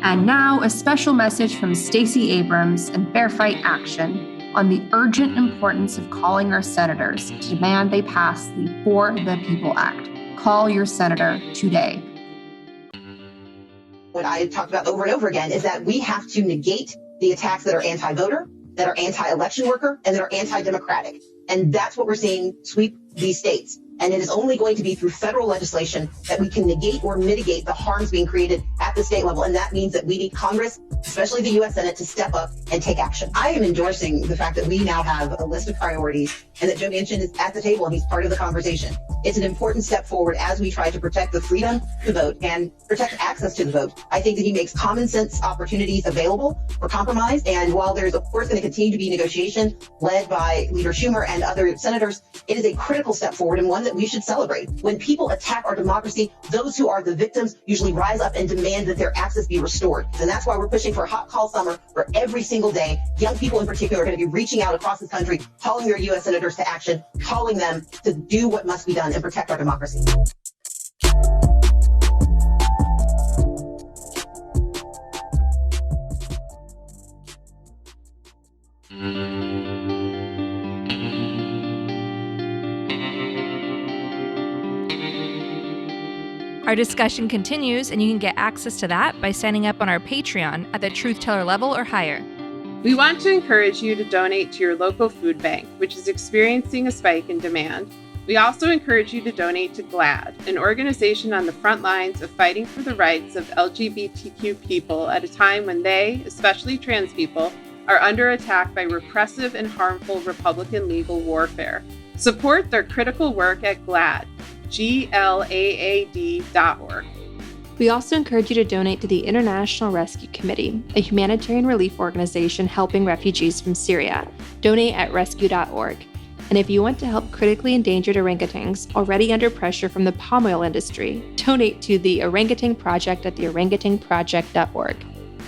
And now a special message from Stacey Abrams and Fair Fight Action on the urgent importance of calling our senators to demand they pass the For the People Act. Call your senator today. What I talked about over and over again is that we have to negate the attacks that are anti-voter, that are anti-election worker, and that are anti-democratic. And that's what we're seeing sweep these states. And it is only going to be through federal legislation that we can negate or mitigate the harms being created at the state level. And that means that we need Congress, especially the U.S. Senate, to step up and take action. I am endorsing the fact that we now have a list of priorities and that Joe Manchin is at the table and he's part of the conversation. It's an important step forward as we try to protect the freedom to vote and protect access to the vote. I think that he makes common sense opportunities available for compromise. And while there's, of course, going to continue to be negotiation led by Leader Schumer and other senators, it is a critical step forward and one that we should celebrate. When people attack our democracy, those who are the victims usually rise up and demand that their access be restored. And that's why we're pushing for a hot call summer where every single day, young people in particular are going to be reaching out across this country, calling their U.S. senators to action, calling them to do what must be done and protect our democracy. Our discussion continues, and you can get access to that by signing up on our Patreon at the Truth Teller level or higher. We want to encourage you to donate to your local food bank, which is experiencing a spike in demand. We also encourage you to donate to GLAAD, an organization on the front lines of fighting for the rights of LGBTQ people at a time when they, especially trans people, are under attack by repressive and harmful Republican legal warfare. Support their critical work at GLAAD, GLAAD.org. We also encourage you to donate to the International Rescue Committee, a humanitarian relief organization helping refugees from Syria. Donate at rescue.org. And if you want to help critically endangered orangutans already under pressure from the palm oil industry, donate to the Orangutan Project at theorangutanproject.org.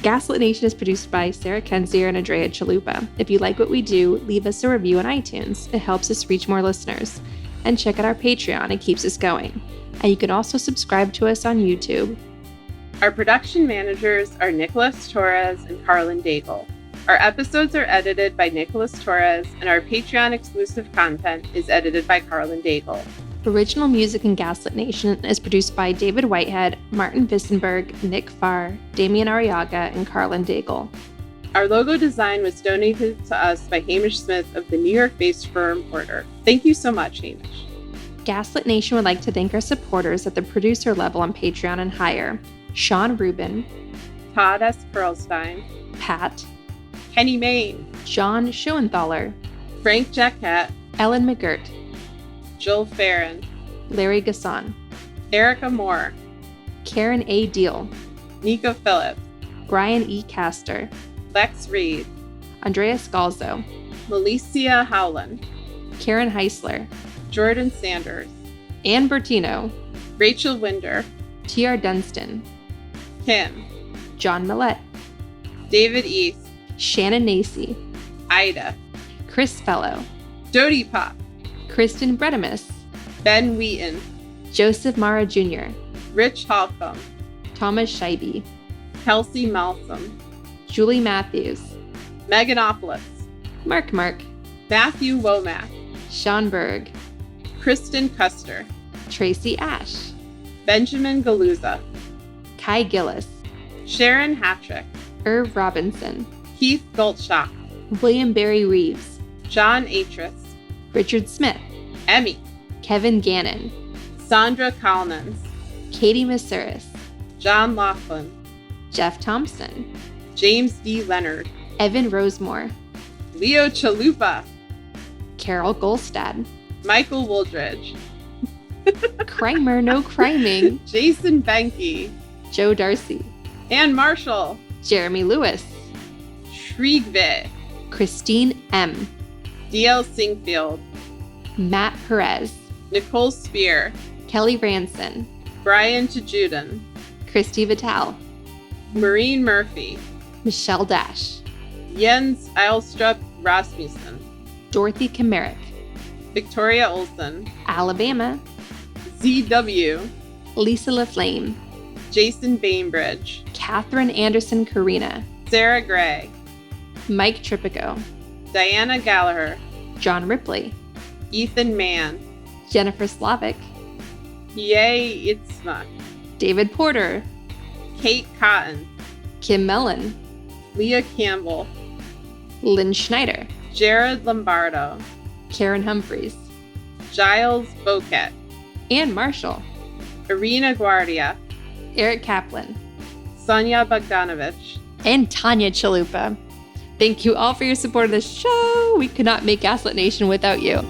Gaslit Nation is produced by Sarah Kenzier and Andrea Chalupa. If you like what we do, leave us a review on iTunes. It helps us reach more listeners. And check out our Patreon, it keeps us going. And you can also subscribe to us on YouTube. Our production managers are Nicholas Torres and Carlin Daigle. Our episodes are edited by Nicholas Torres, and our Patreon exclusive content is edited by Carlin Daigle. Original music in Gaslit Nation is produced by David Whitehead, Martin Vissenberg, Nick Farr, Damian Arriaga, and Carlin Daigle. Our logo design was donated to us by Hamish Smith of the New York-based firm Porter. Thank you so much, Hamish. Gaslit Nation would like to thank our supporters at the producer level on Patreon and higher: Sean Rubin, Todd S. Perlstein, Pat, Kenny Main, John Schoenthaler, Frank Jacquette, Ellen McGirt, Joel Farron, Larry Gasson, Erica Moore, Karen A. Deal, Nico Phillips, Brian E. Castor, Lex Reed, Andrea Scalzo, Malicia Howland, Karen Heisler, Jordan Sanders, Ann Bertino, Rachel Winder, T.R. Dunstan, Kim, John Millett, David East, Shannon Nacy, Ida, Chris Fellow, Jody Pop, Kristen Bredimus, Ben Wheaton, Joseph Mara Jr., Rich Holcomb, Thomas Scheibe, Kelsey Malsom, Julie Matthews, Meganopolis, Mark, Matthew Womack, Sean Berg, Kristen Custer, Tracy Ash, Benjamin Galuza, Kai Gillis, Sharon Hattrick, Irv Robinson, Keith Goldschach, William Barry Reeves, John Atris, Richard Smith, Emmy, Kevin Gannon, Sandra Collins, Katie Masuris, John Laughlin, Jeff Thompson, James D. Leonard, Evan Rosemore, Leo Chalupa, Carol Golstad, Michael Wooldridge, Crimer No Criming, Jason Benke, Joe Darcy, Ann Marshall, Jeremy Lewis, Shriegve, Christine M., D.L. Singfield, Matt Perez, Nicole Spear, Kelly Ranson, Brian Tajudin, Christy Vitale, Maureen Murphy, Michelle Dash, Jens Eilstrup Rasmussen, Dorothy Kamerick, Victoria Olson, Alabama, ZW, Lisa LaFlame, Jason Bainbridge, Catherine Anderson Karina, Sarah Gray, Mike Tripico, Diana Gallagher, John Ripley, Ethan Mann, Jennifer Slavic, Yay Itzma, David Porter, Kate Cotton, Kim Mellon, Leah Campbell, Lynn Schneider, Jared Lombardo, Karen Humphreys, Giles Boquet, Ann Marshall, Irina Guardia, Eric Kaplan, Sonia Bogdanovich. and Tanya Chalupa. Thank you all for your support of the show. We could not make Gaslit Nation without you.